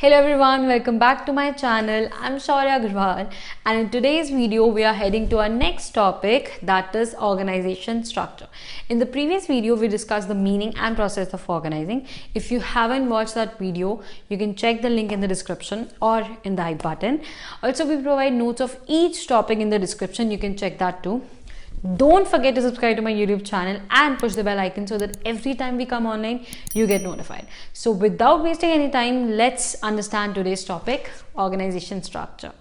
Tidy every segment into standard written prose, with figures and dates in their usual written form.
Hello everyone, welcome back to my channel. I'm Shaurya Agarwal and in today's video we are heading to our next topic, that is organization structure. In the previous video we discussed the meaning and process of organizing. If you haven't watched that video, you can check the link in the description or in the I button. Also we provide notes of each topic in the description, you can check that too. Don't forget to subscribe to my YouTube channel and push the bell icon so that every time we come online, you get notified. So without wasting any time, let's understand today's topic, organization structure.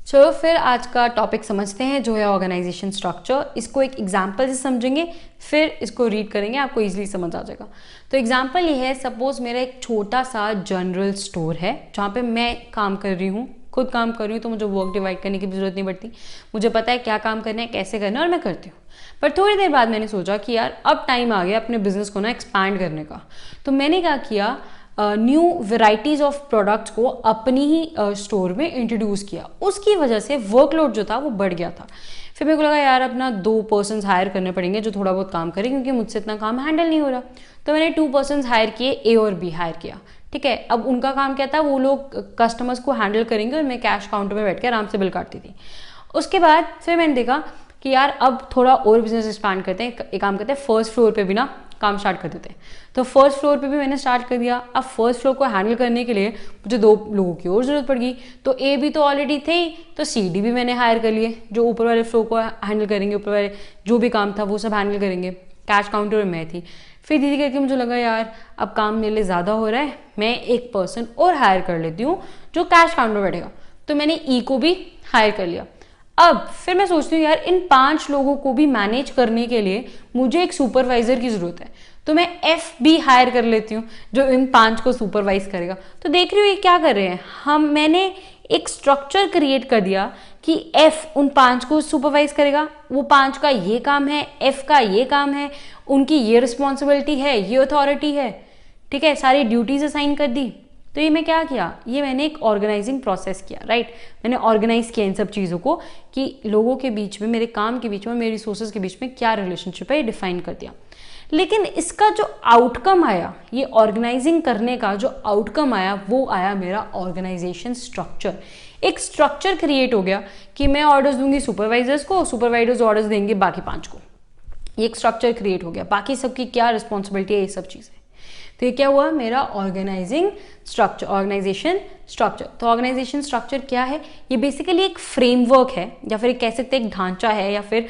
चलो फिर आज का topic समझते हैं जो है organisation structure. इसको एक एग्जांपल से समझेंगे, फिर इसको रीड करेंगे, आपको इजीली समझ आ जाएगा। तो एग्जांपल ये है, सपोज मेरा एक छोटा सा जनरल स्टोर है जहाँ पे मैं काम कर रही हूँ, खुद काम कर रही हूँ, तो मुझे वर्क डिवाइड करने की भी जरूरत नहीं पड़ती। मुझे पता है क्या काम करना है, कैसे करना है और मैं करती हूँ। पर थोड़ी देर बाद मैंने सोचा कि यार अब टाइम आ गया अपने बिजनेस को ना एक्सपैंड करने का। तो मैंने क्या किया, न्यू वेराइटीज़ ऑफ प्रोडक्ट्स को अपनी ही स्टोर में इंट्रोड्यूस किया। उसकी वजह से वर्कलोड जो था वो बढ़ गया था। फिर मेरे को लगा यार अपना 2 पर्सन्स हायर करने पड़ेंगे जो थोड़ा बहुत काम करें, क्योंकि मुझसे इतना काम हैंडल नहीं हो रहा। तो मैंने 2 पर्सन्स हायर किए, ए और बी हायर किया। ठीक है, अब उनका काम क्या था, वो लोग कस्टमर्स को हैंडल करेंगे और मैं कैश काउंटर में बैठ के आराम से बिल काटती थी। उसके बाद फिर मैंने देखा कि यार अब थोड़ा और बिजनेस एक्सपैंड करते हैं, एक काम करते हैं, फर्स्ट फ्लोर पे भी ना काम स्टार्ट कर देते हैं। तो फर्स्ट फ्लोर पे भी मैंने स्टार्ट कर दिया। अब फर्स्ट फ्लोर को हैंडल करने के लिए मुझे 2 लोगों की और ज़रूरत पड़ गई। तो ए भी तो ऑलरेडी थे ही, तो सी डी भी मैंने हायर कर लिए, जो ऊपर वाले फ्लोर को हैंडल करेंगे, ऊपर वाले जो भी काम था वो सब हैंडल करेंगे। कैश काउंटर में मैं थी। फिर धीरे करके मुझे लगा यार अब काम मेरे लिए ज़्यादा हो रहा है, मैं एक पर्सन और हायर कर लेती हूँ जो कैश काउंटर बैठेगा। तो मैंने ई को भी हायर कर लिया। अब फिर मैं सोचती हूँ यार इन 5 लोगों को भी मैनेज करने के लिए मुझे एक सुपरवाइजर की जरूरत है। तो मैं एफ भी हायर कर लेती हूँ जो इन 5 को सुपरवाइज करेगा। तो देख रही हूँ ये क्या कर रहे हैं, मैंने एक स्ट्रक्चर क्रिएट कर दिया कि एफ उन 5 को सुपरवाइज करेगा, वो 5 का ये काम है, एफ का ये काम है, उनकी ये रिस्पॉन्सिबिलिटी है, ये अथॉरिटी है। ठीक है, सारी ड्यूटीज असाइन कर दी। तो ये मैं क्या किया, ये मैंने एक ऑर्गेनाइजिंग प्रोसेस किया, राइट। मैंने ऑर्गेनाइज किया इन सब चीज़ों को कि लोगों के बीच में, मेरे काम के बीच में, मेरे रिसोर्सेज के बीच में क्या रिलेशनशिप है, ये डिफाइन कर दिया। लेकिन इसका जो आउटकम आया, ये ऑर्गेनाइजिंग करने का जो आउटकम आया, वो आया मेरा ऑर्गेनाइजेशन स्ट्रक्चर। एक स्ट्रक्चर क्रिएट हो गया कि मैं ऑर्डर्स दूंगी सुपरवाइजर्स को, सुपरवाइजर्स ऑर्डर्स देंगे बाकी 5 को। ये एक स्ट्रक्चर क्रिएट हो गया, बाकी सबकी क्या रिस्पॉन्सिबिलिटी है, ये सब चीज़ें। तो ये क्या हुआ, मेरा ऑर्गेनाइजिंग स्ट्रक्चर, ऑर्गेनाइजेशन स्ट्रक्चर। तो ऑर्गेनाइजेशन स्ट्रक्चर क्या है, ये बेसिकली एक फ्रेमवर्क है, या फिर कह सकते हैं एक ढांचा है, या फिर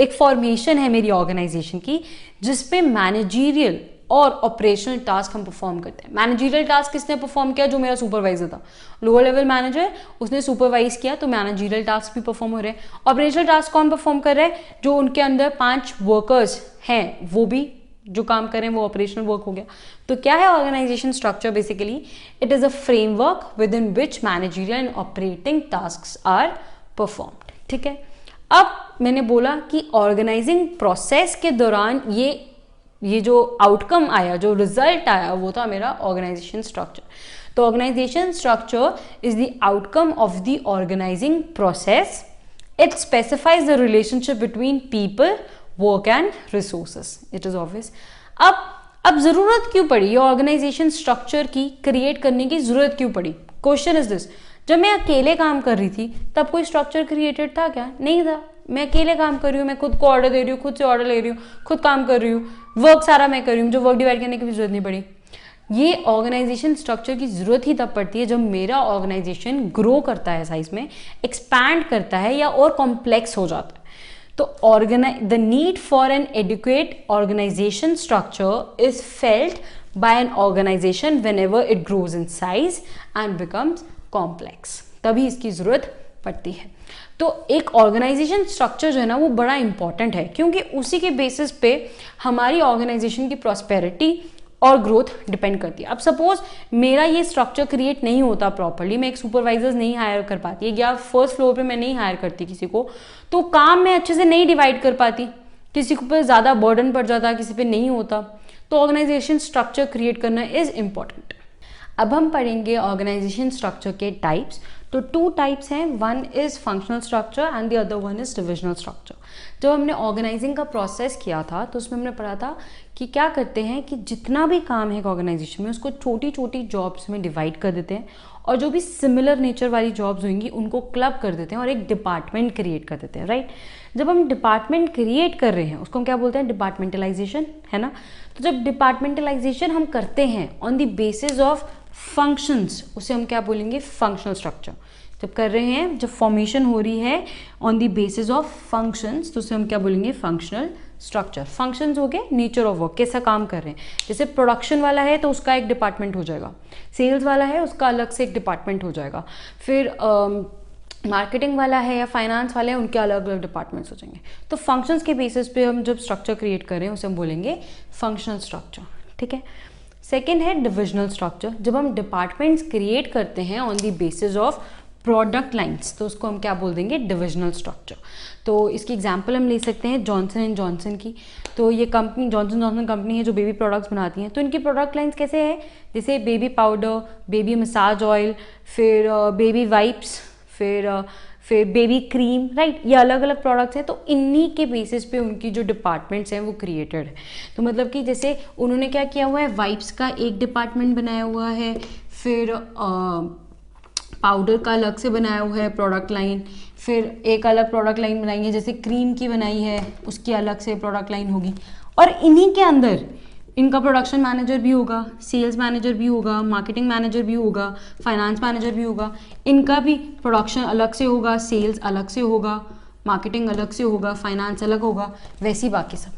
एक फॉर्मेशन है मेरी ऑर्गेनाइजेशन की, जिसपे मैनेजरियल और ऑपरेशनल टास्क हम परफॉर्म करते हैं। मैनेजरियल टास्क किसने परफॉर्म किया, जो मेरा सुपरवाइजर था, लोअर लेवल मैनेजर, उसने सुपरवाइज किया, तो मैनेजरियल टास्क भी परफॉर्म हो रहे हैं। ऑपरेशनल टास्क कौन परफॉर्म कर रहे हैं, जो उनके अंदर 5 वर्कर्स हैं वो भी जो काम करें, वो ऑपरेशनल वर्क हो गया। तो क्या है organisation structure, basically it is a framework within which managerial and operating tasks are performed. ठीक है, अब मैंने बोला कि ऑर्गेनाइजिंग प्रोसेस के दौरान ये जो आउटकम आया, जो रिजल्ट आया, वो था मेरा ऑर्गेनाइजेशन स्ट्रक्चर। तो organisation structure is the outcome of the organising process. It specifies the relationship between people, work and resources. It is obvious. अब जरूरत क्यों पड़ी ये ऑर्गेनाइजेशन स्ट्रक्चर की क्रिएट करने की जरूरत क्यों पड़ी? क्वेश्चन इज दिस, जब मैं अकेले काम कर रही थी तब कोई स्ट्रक्चर क्रिएटेड था क्या? नहीं था। मैं अकेले काम कर रही हूँ, मैं खुद को ऑर्डर दे रही हूँ, खुद से ऑर्डर ले रही हूँ, खुद काम कर रही हूँ, वर्क सारा मैं कर रही हूँ, मुझे वर्क डिवाइड करने की भी जरूरत नहीं पड़ी। ये ऑर्गेनाइजेशन स्ट्रक्चर की जरूरत ही तब पड़ती है जब मेरा ऑर्गेनाइजेशन ग्रो करता है, साइज में एक्सपैंड करता है या और कॉम्प्लेक्स हो जाता है। तो the need for an adequate organization structure is felt by an organization whenever it grows in size and becomes complex. तभी इसकी जरूरत पड़ती है। तो एक ऑर्गेनाइजेशन स्ट्रक्चर जो है ना, वो बड़ा इंपॉर्टेंट है, क्योंकि उसी के बेसिस पे हमारी ऑर्गेनाइजेशन की प्रॉस्पेरिटी और ग्रोथ डिपेंड करती है। अब सपोज मेरा ये स्ट्रक्चर क्रिएट नहीं होता प्रॉपर्ली, मैं एक सुपरवाइजर्स नहीं हायर कर पाती, या फर्स्ट फ्लोर पे मैं नहीं हायर करती किसी को, तो काम मैं अच्छे से नहीं डिवाइड कर पाती, किसी को पे ज़्यादा बर्डन पड़ जाता, किसी पे नहीं होता। तो ऑर्गेनाइजेशन स्ट्रक्चर क्रिएट करना इज इम्पॉर्टेंट। अब हम पढ़ेंगे ऑर्गेनाइजेशन स्ट्रक्चर के टाइप्स। तो 2 टाइप्स हैं, one is functional structure and the other one is divisional structure. जब हमने ऑर्गेनाइजिंग का प्रोसेस किया था तो उसमें हमने पढ़ा था कि क्या करते हैं कि जितना भी काम है ऑर्गेनाइजेशन में उसको छोटी छोटी जॉब्स में डिवाइड कर देते हैं और जो भी सिमिलर नेचर वाली जॉब्स होंगी उनको क्लब कर देते हैं और एक डिपार्टमेंट क्रिएट कर देते हैं, राइट। जब हम डिपार्टमेंट क्रिएट कर रहे हैं उसको हम क्या बोलते हैं, डिपार्टमेंटलाइजेशन, है ना। तो जब डिपार्टमेंटलाइजेशन हम करते हैं on the basis of functions, उसे हम क्या बोलेंगे, फंक्शनल स्ट्रक्चर। जब कर रहे हैं, जब फॉर्मेशन हो रही है on the basis of functions, तो उसे हम क्या बोलेंगे, फंक्शनल स्ट्रक्चर। फंक्शंस हो गए नेचर ऑफ वर्क, कैसा काम कर रहे हैं। जैसे प्रोडक्शन वाला है तो उसका एक डिपार्टमेंट हो जाएगा, सेल्स वाला है उसका अलग से एक डिपार्टमेंट हो जाएगा, फिर मार्केटिंग वाला है या फाइनेंस वाले हैं उनके अलग अलग डिपार्टमेंट्स हो जाएंगे। तो फंक्शंस के बेसिस पे हम जब स्ट्रक्चर क्रिएट कर रहे हैं उसे हम बोलेंगे फंक्शनल स्ट्रक्चर, ठीक है। सेकेंड है डिविजनल स्ट्रक्चर। जब हम डिपार्टमेंट्स क्रिएट करते हैं on the basis of product lines तो उसको हम क्या बोल देंगे, डिविजनल स्ट्रक्चर। तो इसकी एग्जांपल हम ले सकते हैं जॉनसन एंड जॉनसन की। तो ये कंपनी जॉनसन जॉनसन कंपनी है जो बेबी प्रोडक्ट्स बनाती हैं। तो इनकी प्रोडक्ट लाइन्स कैसे है, जैसे baby powder, baby massage oil, फिर बेबी वाइप्स, फिर बेबी क्रीम, राइट। ये अलग अलग प्रोडक्ट्स हैं। तो इन्हीं के बेसिस पे उनकी जो डिपार्टमेंट्स हैं वो क्रिएटेड है। तो मतलब कि जैसे उन्होंने क्या किया हुआ है, वाइप्स का एक डिपार्टमेंट बनाया हुआ है, फिर पाउडर का अलग से बनाया हुआ है प्रोडक्ट लाइन, फिर एक अलग प्रोडक्ट लाइन बनाई है, जैसे क्रीम की बनाई है उसकी अलग से प्रोडक्ट लाइन होगी। और इन्हीं के अंदर इनका प्रोडक्शन मैनेजर भी होगा, सेल्स मैनेजर भी होगा, मार्केटिंग मैनेजर भी होगा, फाइनेंस मैनेजर भी होगा। इनका भी प्रोडक्शन अलग से होगा, सेल्स अलग से होगा, मार्केटिंग अलग से होगा, फाइनेंस अलग होगा, वैसे ही बाकी सब।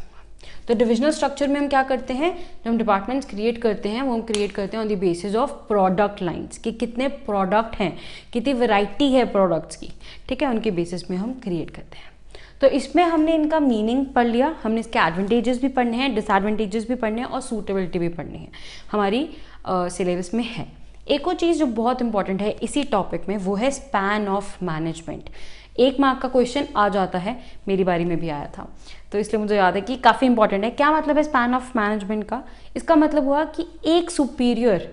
तो डिविजनल स्ट्रक्चर में हम क्या करते हैं, जब हम डिपार्टमेंट्स क्रिएट करते हैं वो हम क्रिएट करते हैं on the basis of product lines, कि कितने प्रोडक्ट हैं, कितनी वैरायटी है प्रोडक्ट्स की, ठीक है, उनके बेसिस में हम क्रिएट करते हैं। तो इसमें हमने इनका मीनिंग पढ़ लिया, हमने इसके एडवांटेजेस भी पढ़ने हैं, डिसएडवांटेजेस भी पढ़ने हैं और सूटेबिलिटी भी पढ़नी है, हमारी सिलेबस में है। एक और चीज़ जो बहुत इंपॉर्टेंट है इसी टॉपिक में वो है स्पैन ऑफ मैनेजमेंट। 1 मार्क का क्वेश्चन आ जाता है, मेरी बारी में भी आया था, तो इसलिए मुझे याद है कि काफ़ी इंपॉर्टेंट है। क्या मतलब है स्पैन ऑफ मैनेजमेंट का, इसका मतलब हुआ कि एक सुपीरियर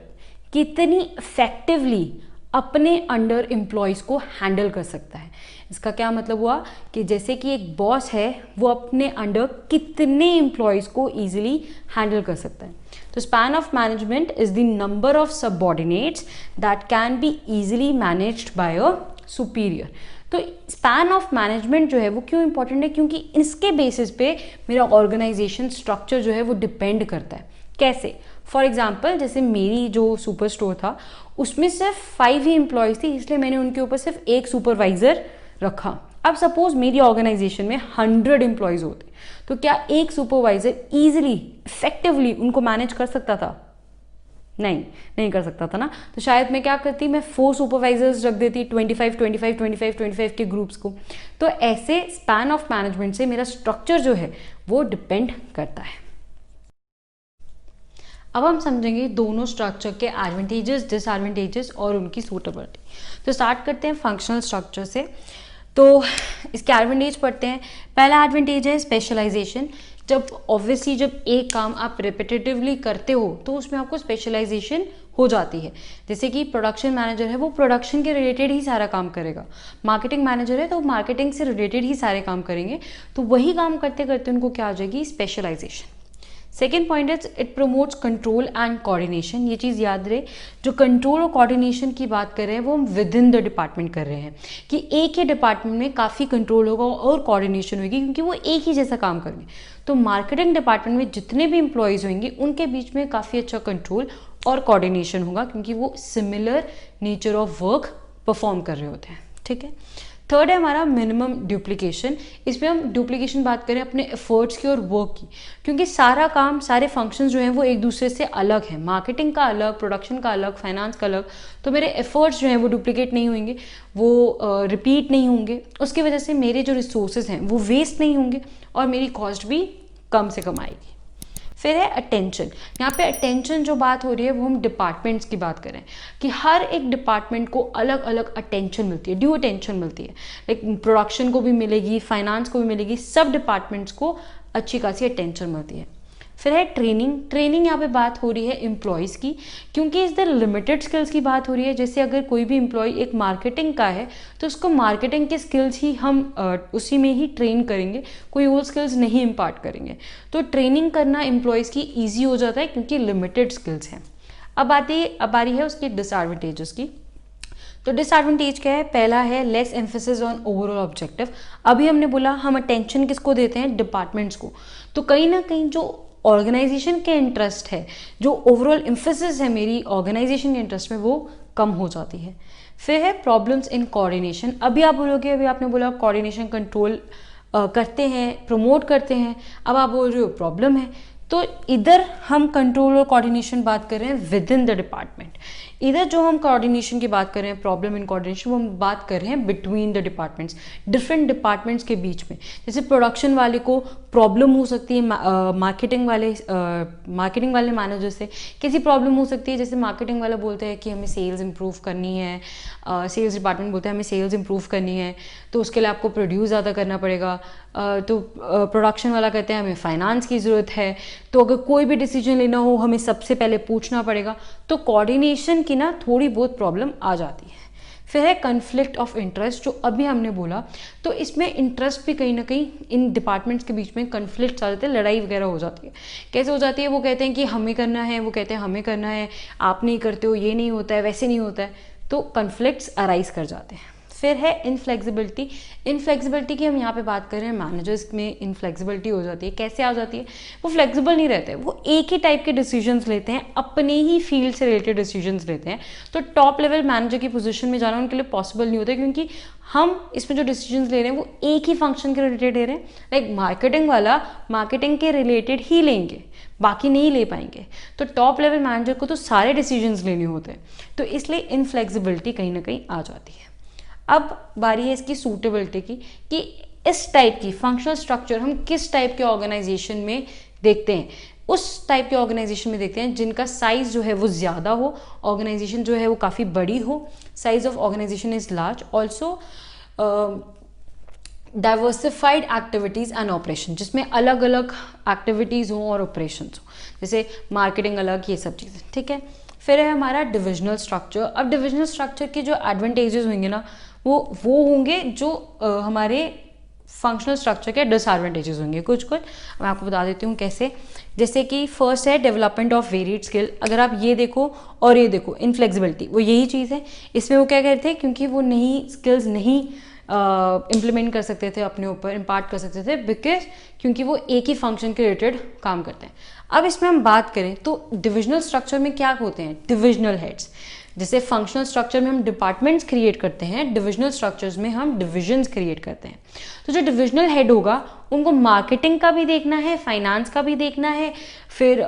कितनी इफेक्टिवली अपने अंडर एम्प्लॉयज़ को हैंडल कर सकता है। इसका क्या मतलब हुआ कि जैसे कि एक बॉस है वो अपने अंडर कितने एम्प्लॉयज़ को ईजिली हैंडल कर सकता है। तो span of management is the number of subordinates that can be easily managed by a superior. तो स्पैन ऑफ मैनेजमेंट जो है वो क्यों इंपॉर्टेंट है, क्योंकि इसके बेसिस पे मेरा ऑर्गेनाइजेशन स्ट्रक्चर जो है वो डिपेंड करता है। कैसे, फॉर एग्जाम्पल जैसे मेरी जो सुपर स्टोर था उसमें सिर्फ 5 ही एम्प्लॉयज़ थी, इसलिए मैंने उनके ऊपर सिर्फ एक सुपरवाइजर रखा। अब सपोज मेरी ऑर्गेनाइजेशन में 100 एम्प्लॉयज़ होते तो क्या एक सुपरवाइजर ईजिली इफेक्टिवली उनको मैनेज कर सकता था? नहीं कर सकता था ना। तो शायद मैं क्या करती, मैं 4 सुपरवाइजर्स रख देती, 25 के ग्रुप्स को। तो ऐसे स्पैन ऑफ मैनेजमेंट से मेरा स्ट्रक्चर जो है वो डिपेंड करता है। अब हम समझेंगे दोनों स्ट्रक्चर के एडवांटेजेस, डिसएडवांटेजेस और उनकी सूटेबिलिटी। तो स्टार्ट करते हैं फंक्शनल स्ट्रक्चर से। तो इसके एडवांटेज पढ़ते हैं। पहला एडवांटेज है स्पेशलाइजेशन। जब ऑब्वियसली जब एक काम आप रिपीटेटिवली करते हो तो उसमें आपको स्पेशलाइजेशन हो जाती है। जैसे कि प्रोडक्शन मैनेजर है वो प्रोडक्शन के रिलेटेड ही सारा काम करेगा, मार्केटिंग मैनेजर है तो मार्केटिंग से रिलेटेड ही सारे काम करेंगे। तो वही काम करते करते उनको क्या आ जाएगी, specialisation. Second point is it promotes control and coordination. ये चीज़ याद रहे, जो कंट्रोल और कोऑर्डिनेशन की बात कर रहे हैं वो हम विद इन द डिपार्टमेंट कर रहे हैं, कि एक ही डिपार्टमेंट में काफ़ी कंट्रोल होगा और कोऑर्डिनेशन होगी क्योंकि वो एक ही जैसा काम करेंगे। तो मार्केटिंग डिपार्टमेंट में जितने भी एम्प्लॉयज़ होंगे उनके बीच में काफ़ी अच्छा कंट्रोल और कोऑर्डिनेशन होगा क्योंकि वो similar nature of work perform कर रहे होते हैं, ठीक है। थर्ड है हमारा मिनिमम डुप्लीकेशन। इसमें हम डुप्लीकेशन बात करें अपने एफर्ट्स की और वर्क की, क्योंकि सारा काम, सारे फंक्शंस जो हैं वो एक दूसरे से अलग हैं। मार्केटिंग का अलग, प्रोडक्शन का अलग, फाइनेंस का अलग। तो मेरे एफर्ट्स जो हैं वो डुप्लीकेट नहीं होंगे, वो रिपीट नहीं होंगे। उसकी वजह से मेरे जो रिसोर्सेज हैं वो वेस्ट नहीं होंगे और मेरी कॉस्ट भी कम से कम आएगी। फिर है अटेंशन। यहाँ पे अटेंशन जो बात हो रही है वो हम डिपार्टमेंट्स की बात करें कि हर एक डिपार्टमेंट को अलग अलग अटेंशन मिलती है, ड्यू अटेंशन मिलती है। लाइक प्रोडक्शन को भी मिलेगी, फाइनेंस को भी मिलेगी, सब डिपार्टमेंट्स को अच्छी खासी अटेंशन मिलती है। फिर है ट्रेनिंग। ट्रेनिंग यहाँ पे बात हो रही है एम्प्लॉयज़ की, क्योंकि इस द लिमिटेड स्किल्स की बात हो रही है। जैसे अगर कोई भी एम्प्लॉय एक मार्केटिंग का है तो उसको मार्केटिंग के स्किल्स ही हम उसी में ही ट्रेन करेंगे, कोई और स्किल्स नहीं इम्पार्ट करेंगे। तो ट्रेनिंग करना एम्प्लॉयज़ की ईजी हो जाता है क्योंकि लिमिटेड स्किल्स हैं। अब आ रही है उसकी डिसएडवांटेजेस की। तो डिसएडवांटेज क्या है? पहला है less emphasis on overall objective. अभी हमने बोला हम अटेंशन किसको देते हैं? डिपार्टमेंट्स को। तो कहीं ना कहीं जो ऑर्गेनाइजेशन के इंटरेस्ट है, जो ओवरऑल एम्फेसिस है मेरी ऑर्गेनाइजेशन के इंटरेस्ट में, वो कम हो जाती है। फिर है प्रॉब्लम्स इन कोऑर्डिनेशन। अभी आप बोलोगे, अभी आपने बोला कोऑर्डिनेशन कंट्रोल करते हैं, प्रमोट करते हैं, अब आप बोल रहे हो प्रॉब्लम है। तो इधर हम कंट्रोल और कोऑर्डिनेशन बात कर रहे हैं विद इन द डिपार्टमेंट। इधर जो हम कोऑर्डिनेशन की बात कर रहे हैं, प्रॉब्लम इन कोऑर्डिनेशन, वो हम बात कर रहे हैं between the departments, different departments के बीच में। जैसे प्रोडक्शन वाले को प्रॉब्लम हो सकती है मार्केटिंग वाले मैनेजर से कैसी प्रॉब्लम हो सकती है? जैसे मार्केटिंग वाला बोलते हैं कि हमें सेल्स इंप्रूव करनी है, सेल्स डिपार्टमेंट बोलते हैं हमें सेल्स इंप्रूव करनी है, तो उसके लिए आपको प्रोड्यूस ज़्यादा करना पड़ेगा। तो प्रोडक्शन वाला कहते हैं हमें फाइनेंस की ज़रूरत है, तो अगर कोई भी डिसीजन लेना हो हमें सबसे पहले पूछना पड़ेगा। तो कोऑर्डिनेशन की ना थोड़ी बहुत प्रॉब्लम आ जाती है। फिर है कन्फ्लिक्ट ऑफ इंटरेस्ट, जो अभी हमने बोला। तो इसमें इंटरेस्ट भी कहीं ना कहीं इन डिपार्टमेंट्स के बीच में कन्फ्लिक्ट आ जाते हैं, लड़ाई वगैरह हो जाती है। कैसे हो जाती है? वो कहते हैं कि हमें करना है, वो कहते हैं हमें करना है, आप नहीं करते हो, ये नहीं होता है, वैसे नहीं होता है। तो कन्फ्लिक्ट्स अराइज कर जाते हैं। फिर है इनफ्लेक्सिबिलिटी। इनफ्लेक्सिबिलिटी की हम यहाँ पे बात कर रहे हैं, मैनेजर्स में इनफ्लेक्सिबिलिटी हो जाती है। कैसे आ जाती है? वो फ्लेक्सिबल नहीं रहते, वो एक ही टाइप के डिसीजंस लेते हैं, अपने ही फील्ड से रिलेटेड डिसीजंस लेते हैं। तो टॉप लेवल मैनेजर की पोजीशन में जाना उनके लिए पॉसिबल नहीं होता, क्योंकि हम इसमें जो डिसीजंस ले रहे हैं वो एक ही फंक्शन के रिलेटेड ले रहे हैं। लाइक मार्केटिंग वाला मार्केटिंग के रिलेटेड ही लेंगे, बाकी नहीं ले पाएंगे। तो टॉप लेवल मैनेजर को तो सारे डिसीजंस लेने होते हैं, तो इसलिए इनफ्लेक्सिबिलिटी कहीं ना कहीं आ जाती है। अब बारी है इसकी सूटेबिलिटी की, कि इस टाइप की फंक्शनल स्ट्रक्चर हम किस टाइप के ऑर्गेनाइजेशन में देखते हैं। उस टाइप के ऑर्गेनाइजेशन में देखते हैं जिनका साइज जो है वो ज़्यादा हो, ऑर्गेनाइजेशन जो है वो काफ़ी बड़ी हो, size of organisation is large, also diversified activities and operation, जिसमें अलग अलग एक्टिविटीज़ हों और ऑपरेशन हो, जैसे मार्केटिंग अलग, ये सब चीज़ें। ठीक है। फिर है हमारा डिविजनल स्ट्रक्चर। अब डिविजनल स्ट्रक्चर के जो एडवांटेजेस होंगे ना, वो होंगे जो हमारे फंक्शनल स्ट्रक्चर के डिसएडवांटेजेस होंगे। कुछ मैं आपको बता देती हूँ कैसे। जैसे कि फर्स्ट है डेवलपमेंट ऑफ वेरिड स्किल। अगर आप ये देखो और ये देखो, इनफ्लेक्सिबिलिटी वो यही चीज़ है। इसमें वो क्या कहते थे, क्योंकि वो नई स्किल्स नहीं इम्प्लीमेंट कर सकते थे, अपने ऊपर इम्पार्ट कर सकते थे, बिकॉज क्योंकि वो एक ही फंक्शन के रिलेटेड काम करते हैं। अब इसमें हम बात करें तो डिविजनल स्ट्रक्चर में क्या होते हैं? Divisional heads. जैसे फंक्शनल स्ट्रक्चर में हम डिपार्टमेंट्स क्रिएट करते हैं, डिविजनल स्ट्रक्चर्स में हम डिविजन्स क्रिएट करते हैं। तो जो डिविजनल हेड होगा उनको मार्केटिंग का भी देखना है, फाइनेंस का भी देखना है, फिर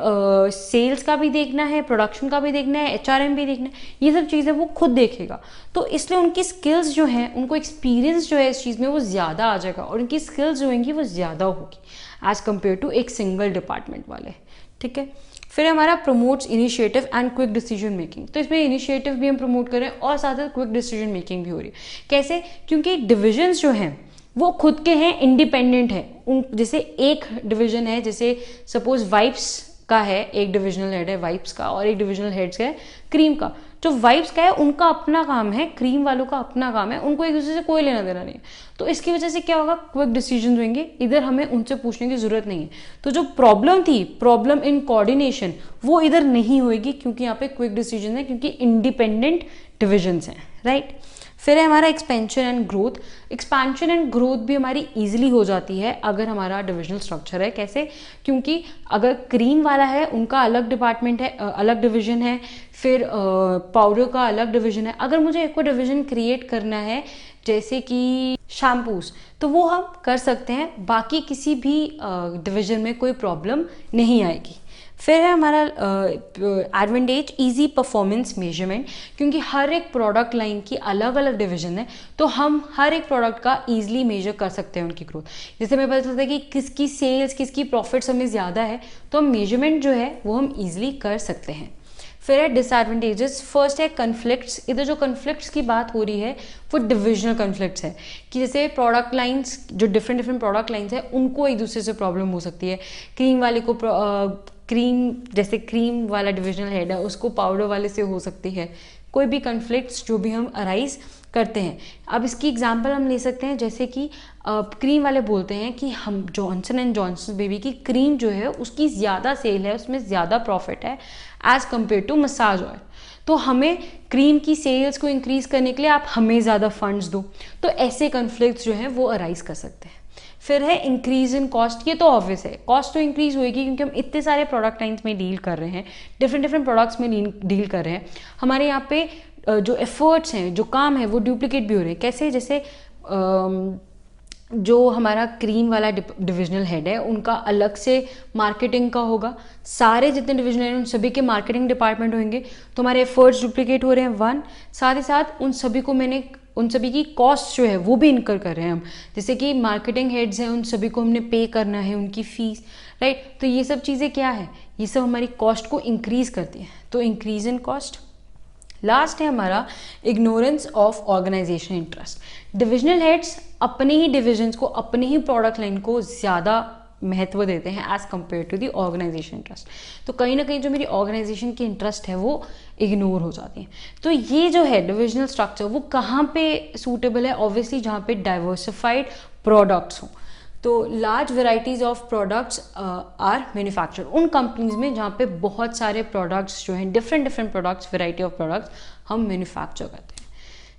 सेल्स का भी देखना है, प्रोडक्शन का भी देखना है, HRM भी देखना है, ये सब चीज़ें वो खुद देखेगा। तो इसलिए उनकी स्किल्स जो हैं, उनको एक्सपीरियंस जो है इस चीज़ में वो ज़्यादा आ जाएगा, और उनकी स्किल्स जो होंगी वो ज़्यादा होगी एज कम्पेयर टू एक सिंगल डिपार्टमेंट वाले। ठीक है। फिर हमारा promotes initiative and quick decision making. तो इसमें इनिशिएटिव भी हम प्रमोट करें और साथ साथ क्विक डिसीजन मेकिंग भी हो रही है। कैसे? क्योंकि डिविजन्स जो हैं वो खुद के हैं, इंडिपेंडेंट है। जैसे एक डिवीजन है, जैसे सपोज वाइप्स का है, एक डिविजनल हेड है वाइप्स का, और एक डिविजनल हेड्स है क्रीम का। जो वाइप्स का है उनका अपना काम है, क्रीम वालों का अपना काम है, उनको एक दूसरे से कोई लेना देना नहीं है। तो इसकी वजह से क्या होगा, क्विक डिसीजन होंगे, इधर हमें उनसे पूछने की जरूरत नहीं है। तो जो प्रॉब्लम थी, प्रॉब्लम इन कोऑर्डिनेशन, वो इधर नहीं होगी, क्योंकि यहाँ पे क्विक डिसीजन है, क्योंकि इंडिपेंडेंट डिविजन्स हैं। राइट। फिर है हमारा expansion and growth. Expansion and growth भी हमारी इजीली हो जाती है अगर हमारा डिविजनल स्ट्रक्चर है। कैसे? क्योंकि अगर क्रीम वाला है उनका अलग डिपार्टमेंट है, अलग डिवीजन है, फिर पाउडर का अलग डिवीजन है। अगर मुझे एक को डिवीजन क्रिएट करना है, जैसे कि शैम्पूस, तो वो हम कर सकते हैं, बाकी किसी भी डिवीजन में कोई प्रॉब्लम नहीं आएगी। फिर है हमारा एडवांटेज इजी परफॉर्मेंस मेजरमेंट। क्योंकि हर एक प्रोडक्ट लाइन की अलग अलग डिवीजन है, तो हम हर एक प्रोडक्ट का इजीली मेजर कर सकते हैं उनकी ग्रोथ। जैसे हमें पता चलता है कि किसकी सेल्स, किसकी प्रॉफिट्स हमें ज़्यादा है, तो हम मेजरमेंट जो है वो हम इजीली कर सकते हैं। फिर है डिसएडवांटेजेस। फर्स्ट है कन्फ्लिक्ट्स। इधर जो कन्फ्लिक्ट्स की बात हो रही है वो डिविजनल कन्फ्लिक्ट्स है कि जैसे प्रोडक्ट लाइंस, जो डिफरेंट प्रोडक्ट लाइंस है उनको एक दूसरे से प्रॉब्लम हो सकती है। क्रीम वाले को जैसे क्रीम वाला डिविजनल हेड है उसको पाउडर वाले से हो सकती है। कोई भी कन्फ्लिक्ट्स जो भी हम अराइज करते हैं। अब इसकी एग्जांपल हम ले सकते हैं, जैसे कि क्रीम वाले बोलते हैं कि हम जॉनसन एंड जॉनसन बेबी की क्रीम जो है उसकी ज़्यादा सेल है, उसमें ज़्यादा प्रॉफिट है as compare to massage oil, तो हमें क्रीम की सेल्स को इंक्रीज़ करने के लिए आप हमें ज़्यादा फंड्स दो। तो ऐसे कन्फ्लिक्ट्स जो हैं वो अराइज कर सकते हैं। फिर है इंक्रीज इन कॉस्ट। ये तो ऑब्वियस है, कॉस्ट तो इंक्रीज होएगी क्योंकि हम इतने सारे प्रोडक्ट लाइन्स में डील कर रहे हैं, डिफरेंट प्रोडक्ट्स में डील कर रहे हैं। हमारे यहाँ पे जो एफर्ट्स हैं, जो काम है वो डुप्लीकेट भी हो रहे हैं। कैसे? जैसे जो हमारा क्रीम वाला डिविजनल हेड है उनका अलग से मार्केटिंग का होगा, सारे जितने डिविजनल हैं उन सभी के मार्केटिंग डिपार्टमेंट होंगे, तो हमारे एफर्ट्स डुप्लीकेट हो रहे हैं वन। साथ ही साथ उन सभी की कॉस्ट जो है वो भी इनकर कर रहे हैं हम, जैसे कि मार्केटिंग हेड्स हैं उन सभी को हमने पे करना है उनकी फीस, राइट। तो ये सब चीज़ें क्या है, ये सब हमारी कॉस्ट को इंक्रीज करती हैं, तो इंक्रीज इन कॉस्ट। लास्ट है हमारा ignorance of organisation interest. Divisional heads अपने ही डिविजन्स को, अपने ही प्रोडक्ट लाइन को ज़्यादा महत्व देते हैं as compare to the organisation interest. तो कहीं ना कहीं जो मेरी ऑर्गेनाइजेशन की इंटरेस्ट है वो इग्नोर हो जाती है। तो ये जो है डिविजनल स्ट्रक्चर वो कहाँ पे सूटेबल है? ऑब्वियसली जहाँ पे डाइवर्सिफाइड प्रोडक्ट्स हों। तो large varieties of products are manufactured उन कंपनीज में जहाँ पे बहुत सारे प्रोडक्ट्स जो हैं, different products, variety of products हम मैन्युफैक्चर करते हैं।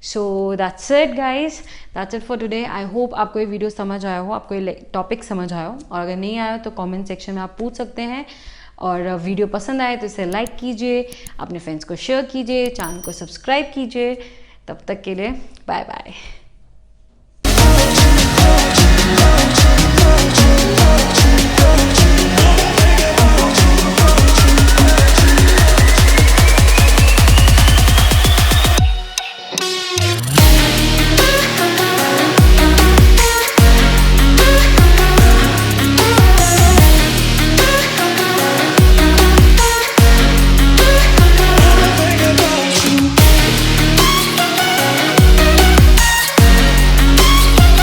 So that's it guys, that's it for today. I hope आपको ये वीडियो समझ आया हो, आपको ये टॉपिक समझ आया हो, और अगर नहीं आया तो कमेंट सेक्शन में आप पूछ सकते हैं। और वीडियो पसंद आए तो इसे लाइक कीजिए, अपने फ्रेंड्स को शेयर कीजिए, चैनल को सब्सक्राइब कीजिए। तब तक के लिए बाय बाय।